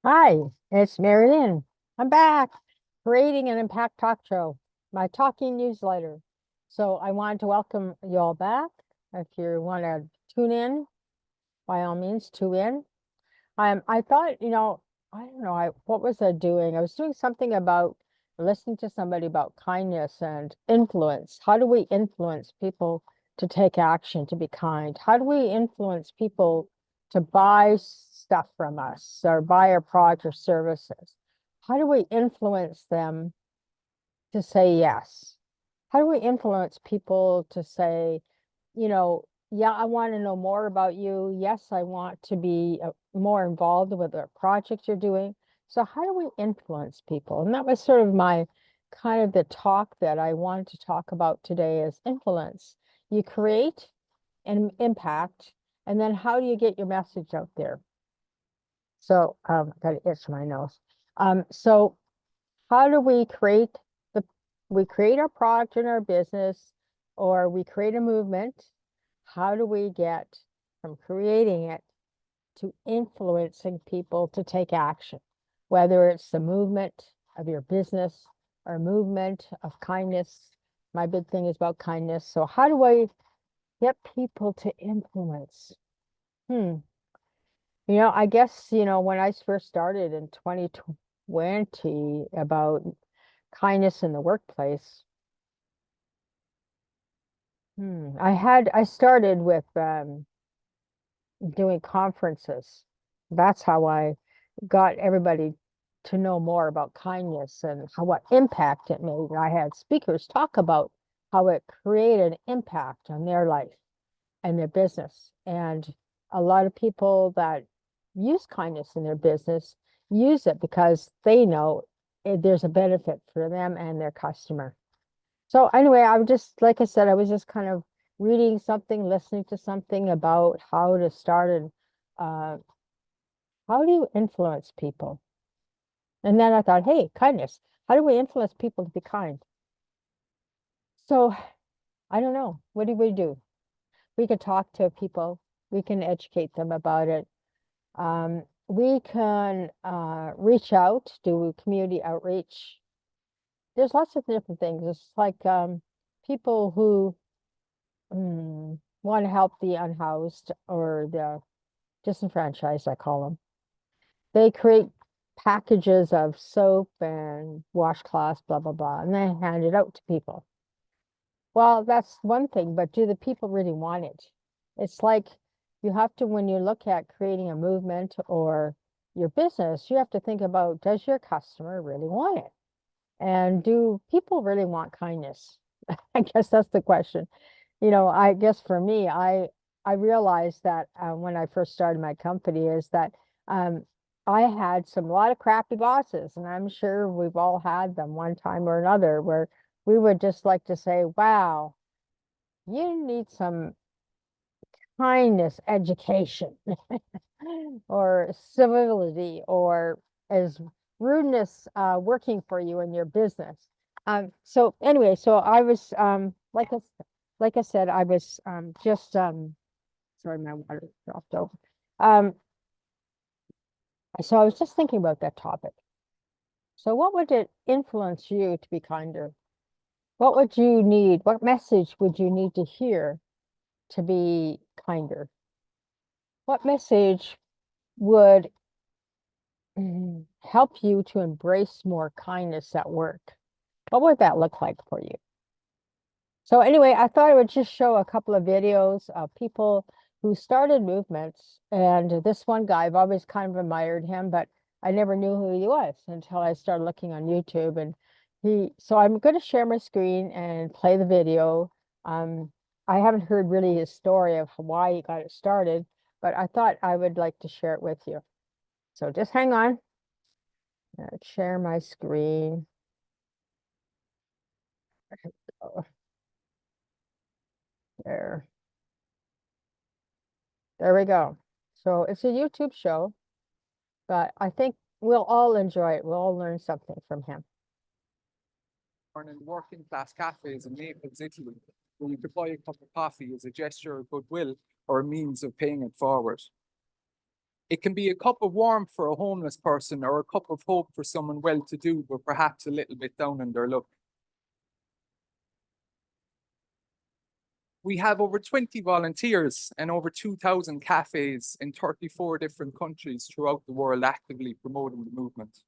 Hi, it's Mary Lynn. I'm back creating an impact talk show, my talking newsletter. So I wanted to welcome you all back. If you want to tune in, by all means, tune in. I thought, I don't know, what was I doing? I was doing something about listening to somebody about kindness and influence. How do we influence people to take action, to be kind? How do we influence people to buy stuff from us or buy our products or services? How do we influence them to say yes? How do we influence people to say, yeah, I want to know more about you. Yes, I want to be more involved with the project you're doing. So how do we influence people? And that was sort of my kind of the talk that I wanted to talk about today is influence. You create an impact, and then how do you get your message out there? So I got to itch my nose. So how do the we create our product in our business or we create a movement? How do we get from creating it to influencing people to take action? Whether it's the movement of your business or movement of kindness. My big thing is about kindness. So how do I get people to influence? Hmm. I guess, when I first started in 2020 about kindness in the workplace. I started with doing conferences. That's how I got everybody to know more about kindness and what impact it made. And I had speakers talk about how it created impact on their life and their business. And a lot of people that use kindness in their business use it because they know there's a benefit for them and their customer. So anyway, I was just, like I said, I was just kind of reading something, listening to something about how to start and uh, how do you influence people? And then I thought, hey, kindness. How do we influence people to be kind? So I don't know. What do we do? We could talk to people. We can educate them about it. We can reach out, do community outreach. There's lots of different things. It's like people who want to help the unhoused or the disenfranchised, I call them. They create packages of soap and washcloths, blah, blah, blah, and they hand it out to people. Well, that's one thing, but do the people really want it? It's like you have to, when you look at creating a movement or your business, you have to think about, does your customer really want it? And do people really want kindness? I guess that's the question. I guess for me, I realized that when I first started my company is that um, I had a lot of crappy bosses, and I'm sure we've all had them one time or another, where we would just like to say, "Wow, you need some kindness education, or civility, or is rudeness working for you in your business?" So anyway, so I was like I said, I was just sorry, my water dropped over. Um, so I was just thinking about that topic. So what would it influence you to be kinder? What would you need? What message would you need to hear to be kinder? What message would help you to embrace more kindness at work? What would that look like for you? So anyway, I thought I would just show a couple of videos of people who started movements. And this one guy, I've always kind of admired him, but I never knew who he was until I started looking on YouTube. And so I'm going to share my screen and play the video. Um, I haven't heard really his story of why he got it started, but I thought I would like to share it with you. So just hang on. Share my screen. Oh, there. There we go. So it's a YouTube show, but I think we'll all enjoy it. We'll all learn something from him. In working class cafes in Naples, Italy, where you could buy a cup of coffee as a gesture of goodwill or a means of paying it forward. It can be a cup of warmth for a homeless person or a cup of hope for someone well-to-do, but perhaps a little bit down in their luck. We have over 20 volunteers and over 2,000 cafes in 34 different countries throughout the world actively promoting the movement.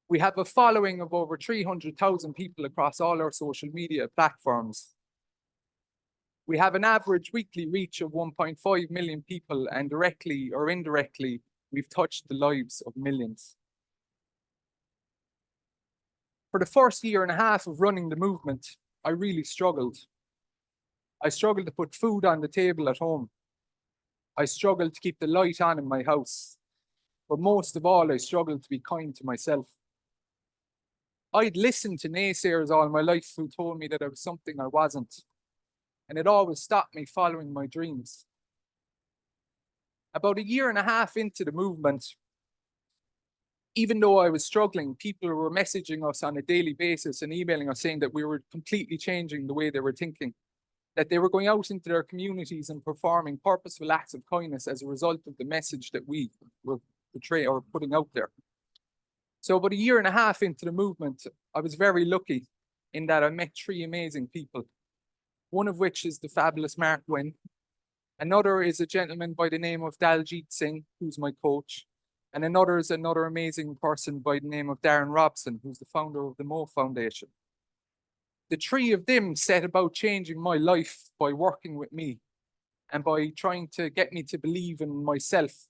We have a following of over 300,000 people across all our social media platforms. We have an average weekly reach of 1.5 million people, and directly or indirectly, we've touched the lives of millions. For the first year and a half of running the movement, I really struggled. I struggled to put food on the table at home. I struggled to keep the light on in my house. But most of all, I struggled to be kind to myself. I'd listened to naysayers all my life who told me that I was something I wasn't, and it always stopped me following my dreams. About a year and a half into the movement, even though I was struggling, people were messaging us on a daily basis and emailing us saying that we were completely changing the way they were thinking, that they were going out into their communities and performing purposeful acts of kindness as a result of the message that we were portraying or putting out there. So about a year and a half into the movement, I was very lucky in that I met three amazing people, one of which is the fabulous Mark Wynn. Another is a gentleman by the name of Daljit Singh, who's my coach. And another is another amazing person by the name of Darren Robson, who's the founder of the Mo Foundation. The three of them set about changing my life by working with me and by trying to get me to believe in myself.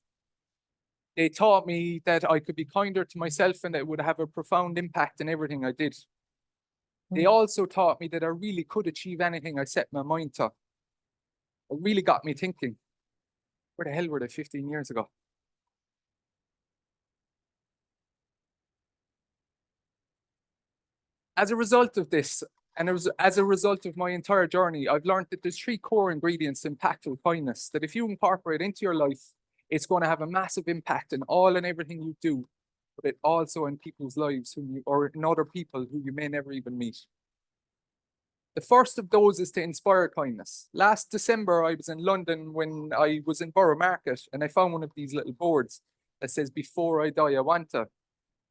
They taught me that I could be kinder to myself and that it would have a profound impact in everything I did. They also taught me that I really could achieve anything I set my mind to. It really got me thinking, where the hell were they 15 years ago? As a result of this, and as a result of my entire journey, I've learned that there's three core ingredients to impactful kindness that if you incorporate into your life, it's going to have a massive impact in all and everything you do, but it also in people's lives or in other people who you may never even meet. The first of those is to inspire kindness. Last December, I was in London when I was in Borough Market, and I found one of these little boards that says, "Before I die, I want to."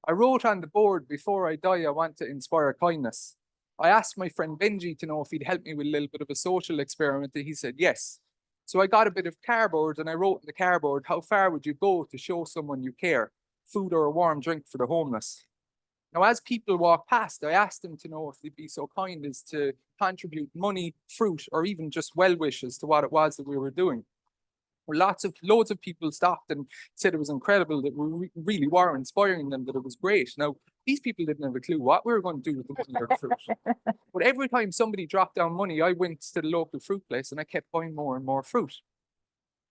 I wrote on the board, "Before I die, I want to inspire kindness." I asked my friend Benji to know if he'd help me with a little bit of a social experiment, and he said yes. So I got a bit of cardboard and I wrote in the cardboard, "How far would you go to show someone you care? Food or a warm drink for the homeless?" Now, as people walk past, I asked them to know if they'd be so kind as to contribute money, fruit, or even just well wishes to what it was that we were doing. Well, loads of people stopped and said it was incredible, that we really were inspiring them, that it was great. Now, these people didn't have a clue what we were going to do with the money or the fruit. But every time somebody dropped down money, I went to the local fruit place and I kept buying more and more fruit.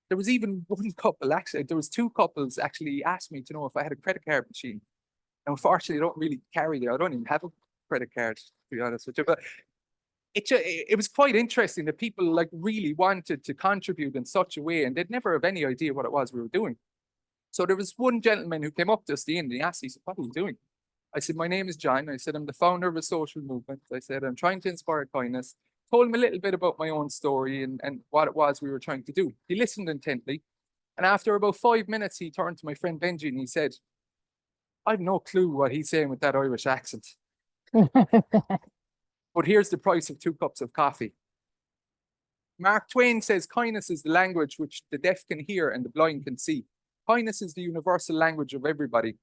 There was even one couple, actually, there was two couples actually asked me to know if I had a credit card machine. Now, unfortunately, I don't really carry that. I don't even have a credit card, to be honest with you. But it was quite interesting that people like really wanted to contribute in such a way, and they'd never have any idea what it was we were doing. So there was one gentleman who came up to us at the end and he asked, he said, "What are you doing?" I said, "My name is John." I said, "I'm the founder of a social movement." I said, "I'm trying to inspire kindness." Told him a little bit about my own story and what it was we were trying to do. He listened intently. And after about 5 minutes, he turned to my friend Benji and he said, "I've no clue what he's saying with that Irish accent. But here's the price of 2 cups of coffee." Mark Twain says, "Kindness is the language which the deaf can hear and the blind can see. Kindness is the universal language of everybody.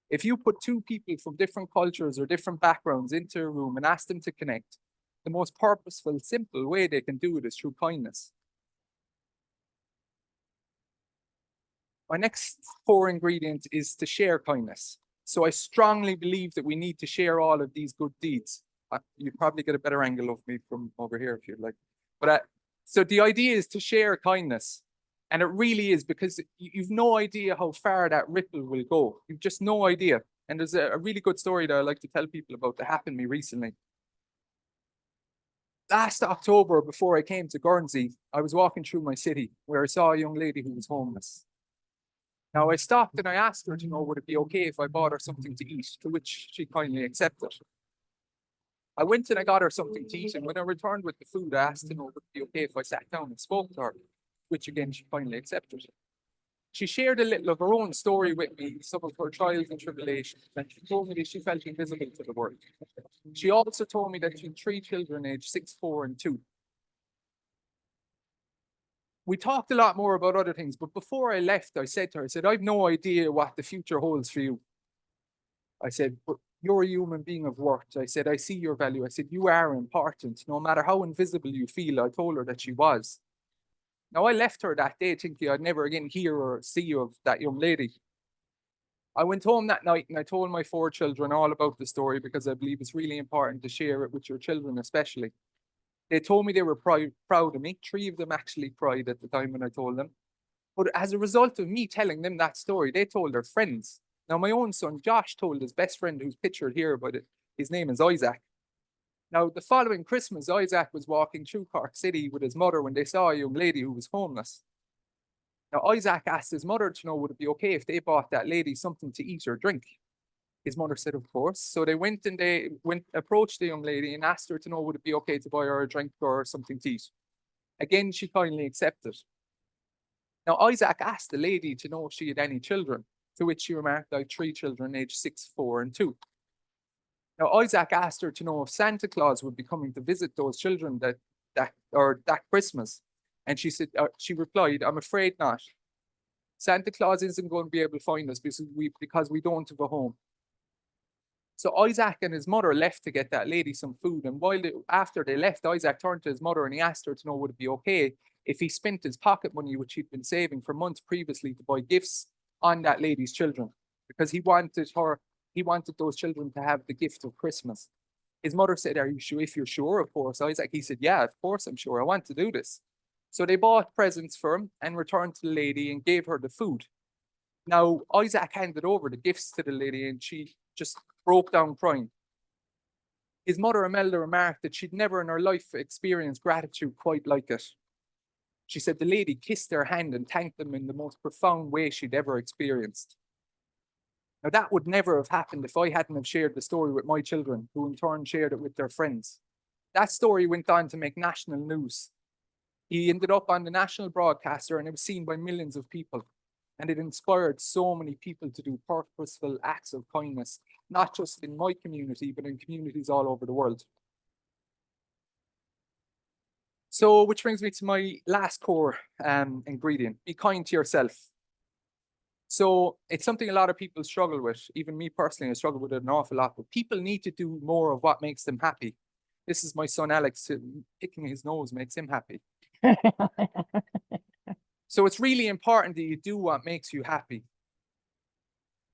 If you put two people from different cultures or different backgrounds into a room and ask them to connect, the most purposeful, simple way they can do it is through kindness." My next core ingredient is to share kindness. So I strongly believe that we need to share all of these good deeds. You'd probably get a better angle of me from over here if you'd like. But so the idea is to share kindness. And it really is, because you've no idea how far that ripple will go. You've just no idea. And there's a really good story that I like to tell people about that happened to me recently. Last October, before I came to Guernsey, I was walking through my city where I saw a young lady who was homeless. Now I stopped and I asked her to know, would it be okay if I bought her something to eat, to which she kindly accepted. I went and I got her something to eat, and when I returned with the food, I asked to know, would it be okay if I sat down and spoke to her, which again she kindly accepted. She shared a little of her own story with me, some of her trials and tribulations, and she told me that she felt invisible to the world. She also told me that she had 3 children aged 6, 4, and 2. We talked a lot more about other things, but before I left, I said to her, I said, I've no idea what the future holds for you. I said, but you're a human being of worth. I said, I see your value. I said, you are important, no matter how invisible you feel. I told her that she was. Now, I left her that day thinking I'd never again hear or see of that young lady. I went home that night and I told my 4 children all about the story because I believe it's really important to share it with your children, especially. They told me they were proud of me. 3 of them actually cried at the time when I told them. But as a result of me telling them that story, they told their friends. Now, my own son, Josh, told his best friend, who's pictured here, but his name is Isaac. Now, the following Christmas, Isaac was walking through Cork City with his mother when they saw a young lady who was homeless. Now, Isaac asked his mother to know would it be okay if they bought that lady something to eat or drink. His mother said, of course. So they went approached the young lady and asked her to know would it be okay to buy her a drink or something to eat. Again, she kindly accepted. Now, Isaac asked the lady to know if she had any children, to which she remarked, I have 3 children aged 6, 4, and 2. Now, Isaac asked her to know if Santa Claus would be coming to visit those children that Christmas. And she replied, I'm afraid not. Santa Claus isn't going to be able to find us because we don't have a home. So Isaac and his mother left to get that lady some food. And after they left, Isaac turned to his mother and he asked her to know would it be okay if he spent his pocket money, which he'd been saving for months previously, to buy gifts on that lady's children, because he wanted those children to have the gift of Christmas. His mother said, are you sure? If you're sure, of course. Isaac, he said, yeah, of course I'm sure. I want to do this. So they bought presents for him and returned to the lady and gave her the food. Now, Isaac handed over the gifts to the lady and she just broke down crying. His mother, Imelda, remarked that she'd never in her life experienced gratitude quite like it. She said the lady kissed their hand and thanked them in the most profound way she'd ever experienced. Now, that would never have happened if I hadn't have shared the story with my children, who in turn shared it with their friends. That story went on to make national news. He ended up on the national broadcaster and it was seen by millions of people. And it inspired so many people to do purposeful acts of kindness, not just in my community, but in communities all over the world. So, which brings me to my last core ingredient: be kind to yourself. So it's something a lot of people struggle with. Even me personally, I struggle with it an awful lot. But people need to do more of what makes them happy. This is my son Alex. Picking his nose makes him happy. So it's really important that you do what makes you happy.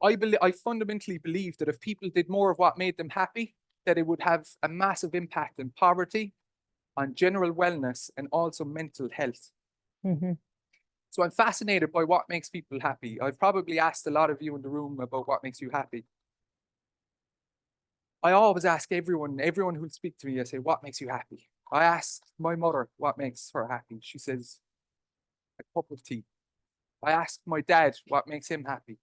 I fundamentally believe that if people did more of what made them happy, that it would have a massive impact on poverty, on general wellness, and also mental health. Mm-hmm. So I'm fascinated by what makes people happy. I've probably asked a lot of you in the room about what makes you happy. I always ask everyone who'll speak to me, I say, what makes you happy? I ask my mother what makes her happy. She says, a cup of tea. I asked my dad what makes him happy.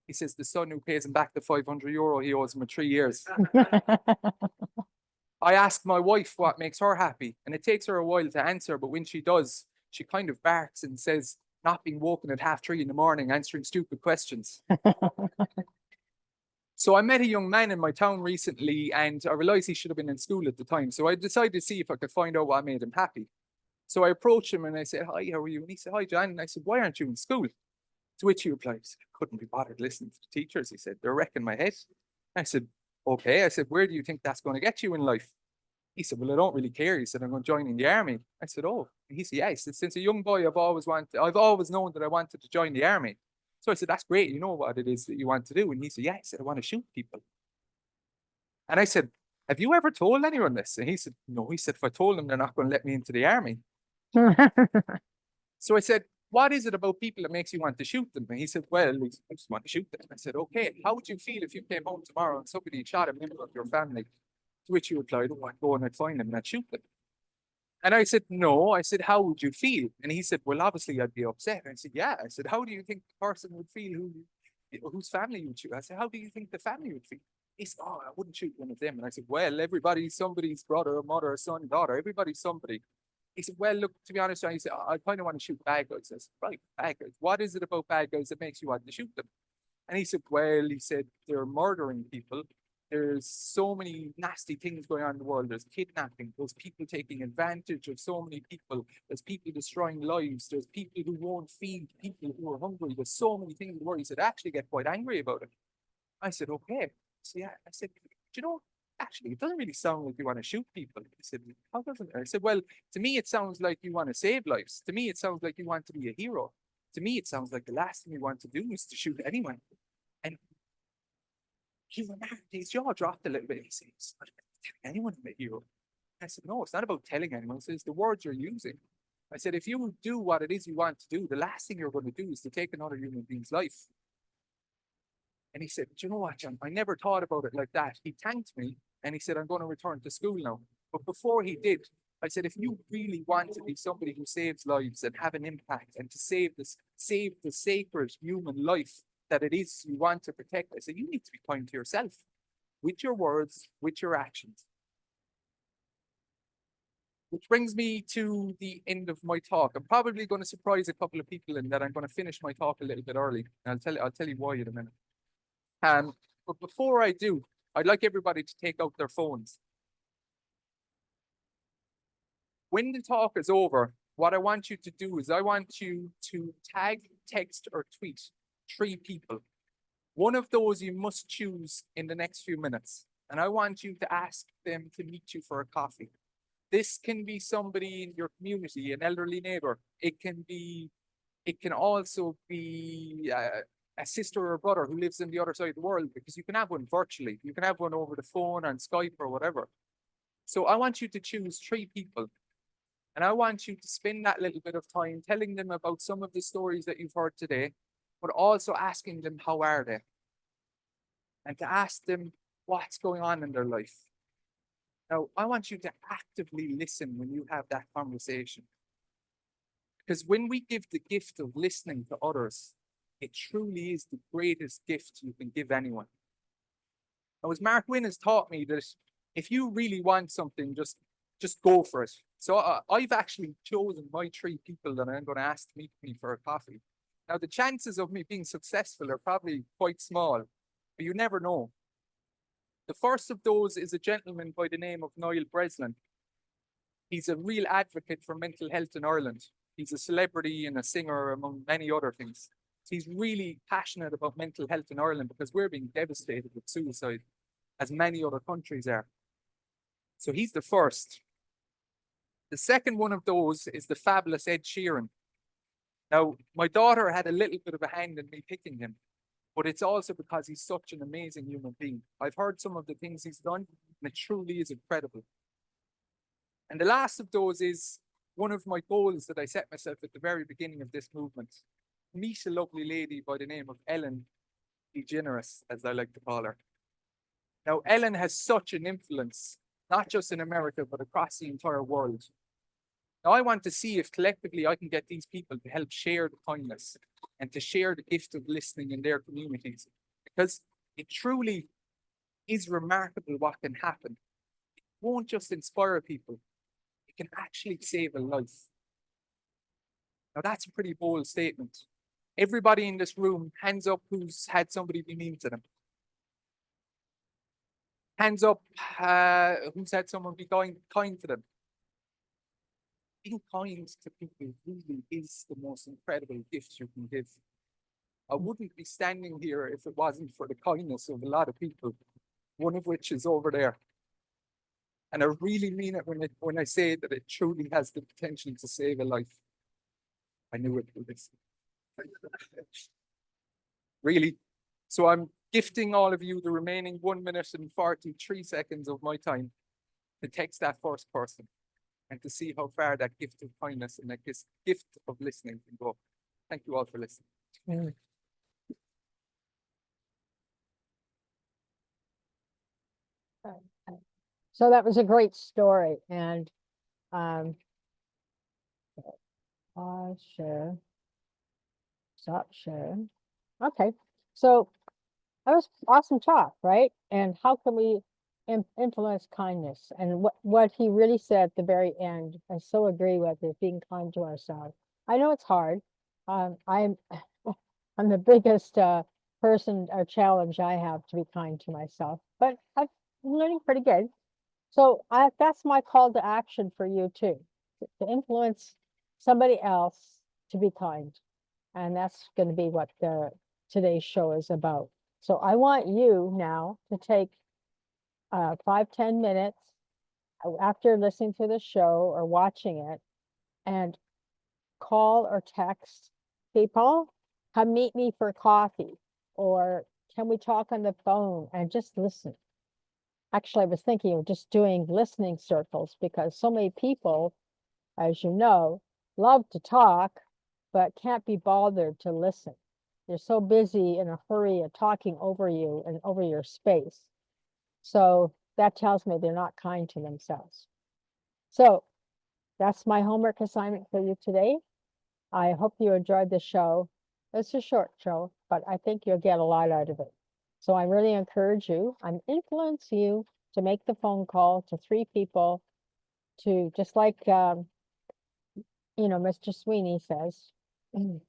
He says the son who pays him back the €500 he owes him in 3 years. I asked my wife what makes her happy, and it takes her a while to answer, but when she does, she kind of barks and says, not being woken at 3:30 in the morning, answering stupid questions. So I met a young man in my town recently, and I realized he should have been in school at the time. So I decided to see if I could find out what made him happy. So I approached him and I said, hi, how are you? And he said, hi, John. And I said, why aren't you in school? To which he replied, I couldn't be bothered listening to the teachers. He said, they're wrecking my head. I said, okay. I said, where do you think that's going to get you in life? He said, well, I don't really care. He said, I'm going to join in the army. I said, oh. And he said, yeah. He said, since a young boy, I've always known that I wanted to join the army. So I said, that's great. You know what it is that you want to do? And he said, yeah. He said, I want to shoot people. And I said, have you ever told anyone this? And he said, no. He said, if I told them, they're not going to let me into the army. So I said, what is it about people that makes you want to shoot them? And he said, well, I just want to shoot them. I said, okay, how would you feel if you came home tomorrow and somebody shot a member of your family? To which he replied, oh, I'd go and I'd find them and I'd shoot them. And I said, no. I said, how would you feel? And he said, well, obviously I'd be upset. And I said, yeah. I said, how do you think the person would feel whose family you would shoot? I said, how do you think the family would feel? He said, oh, I wouldn't shoot one of them. And I said, well, everybody's somebody's brother, mother, son, daughter. Everybody's somebody. He said, well, look, to be honest, I said, I kind of want to shoot bad guys. I said, right, bad guys. What is it about bad guys that makes you want to shoot them? And he said, well, he said, they're murdering people. There's so many nasty things going on in the world. There's kidnapping. There's people taking advantage of so many people. There's people destroying lives. There's people who won't feed people who are hungry. There's so many things in the world. He said, I actually get quite angry about it. I said, okay. So yeah, I said, do you know, actually, it doesn't really sound like you want to shoot people. He said, how doesn't it? I said, well, to me, it sounds like you want to save lives. To me, it sounds like you want to be a hero. To me, it sounds like the last thing you want to do is to shoot anyone. And he remarked, his jaw dropped a little bit. He said, it's not about telling anyone I'm a hero. I said, no, it's not about telling anyone. It's the words you're using. I said, if you do what it is you want to do, the last thing you're going to do is to take another human being's life. And he said, do you know what, John? I never thought about it like that. He thanked me and he said, I'm going to return to school now. But before he did, I said, if you really want to be somebody who saves lives and have an impact and to save the sacred human life that it is you want to protect, I said, you need to be kind to yourself with your words, with your actions. Which brings me to the end of my talk. I'm probably going to surprise a couple of people in that I'm going to finish my talk a little bit early. And I'll tell you why in a minute. But before I do, I'd like everybody to take out their phones. When the talk is over, what I want you to do is I want you to tag, text, or tweet 3 people. One of those you must choose in the next few minutes. And I want you to ask them to meet you for a coffee. This can be somebody in your community, an elderly neighbor. It can also be a sister or a brother who lives in the other side of the world, because you can have one virtually. You can have one over the phone, on Skype, or whatever. So I want you to choose 3 people. And I want you to spend that little bit of time telling them about some of the stories that you've heard today, but also asking them, how are they? And to ask them what's going on in their life. Now, I want you to actively listen when you have that conversation. Because when we give the gift of listening to others, it truly is the greatest gift you can give anyone. Now, as Mark Wynn has taught me, that if you really want something, just go for it. So I've actually chosen my 3 people that I'm going to ask to meet me for a coffee. Now, the chances of me being successful are probably quite small, but you never know. The first of those is a gentleman by the name of Niall Breslin. He's a real advocate for mental health in Ireland. He's a celebrity and a singer, among many other things. He's really passionate about mental health in Ireland because we're being devastated with suicide, as many other countries are. So he's the first. The second one of those is the fabulous Ed Sheeran. Now, my daughter had a little bit of a hand in me picking him, but it's also because he's such an amazing human being. I've heard some of the things he's done, and it truly is incredible. And the last of those is one of my goals that I set myself at the very beginning of this movement. Meet a lovely lady by the name of Ellen DeGeneres, as I like to call her. Now, Ellen has such an influence, not just in America, but across the entire world. Now, I want to see if collectively I can get these people to help share the kindness and to share the gift of listening in their communities, because it truly is remarkable what can happen. It won't just inspire people, it can actually save a life. Now, that's a pretty bold statement. Everybody in this room, hands up who's had somebody be mean to them. Hands up who's had someone be kind to them. Being kind to people really is the most incredible gift you can give. I wouldn't be standing here if it wasn't for the kindness of a lot of people, one of which is over there. And I really mean it when I say that it truly has the potential to save a life. I knew it would. Really. So I'm gifting all of you the remaining 1 minute and 43 seconds of my time to text that first person and to see how far that gift of kindness and that gift of listening can go. Thank you all for listening. Mm. So that was a great story, and pause, share, stop share. Okay, so that was awesome talk, right? And how can we influence kindness. And what he really said at the very end, I so agree with, is being kind to ourselves. I know it's hard. I'm I'm the biggest person or challenge I have to be kind to myself, but I'm learning pretty good. So that's my call to action for you too, to influence somebody else to be kind. And that's going to be what today's show is about. So I want you now to take 5-10 minutes after listening to the show or watching it and call or text people, come meet me for coffee, or can we talk on the phone and just listen? Actually, I was thinking of just doing listening circles because so many people, as you know, love to talk, but can't be bothered to listen. They're so busy in a hurry of talking over you and over your space. So that tells me they're not kind to themselves. So that's my homework assignment for you today. I hope you enjoyed the show. It's a short show, but I think you'll get a lot out of it. So I really encourage you, I'm influencing you to make the phone call to 3 people to just like, Mr. Sweeney says. And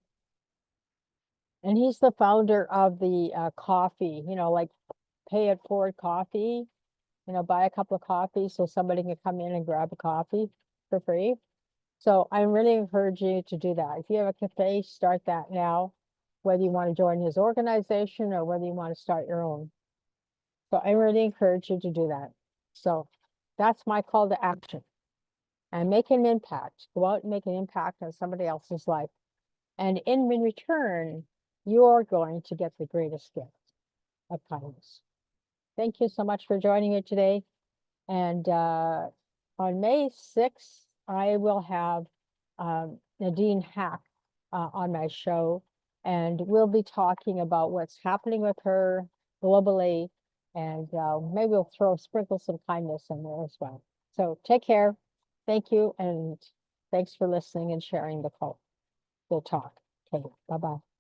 he's the founder of the coffee, like pay it forward coffee, buy a cup of coffee so somebody can come in and grab a coffee for free. So I really encourage you to do that. If you have a cafe, start that now, whether you want to join his organization or whether you want to start your own. So I really encourage you to do that. So that's my call to action. And make an impact. Go out and make an impact on somebody else's life. And in return, you're going to get the greatest gift of kindness. Thank you so much for joining me today. And on May 6th, I will have Nadine Hack on my show, and we'll be talking about what's happening with her globally, and maybe we'll sprinkle some kindness in there as well. So take care. Thank you, and thanks for listening and sharing the call. We'll talk. Okay, bye-bye.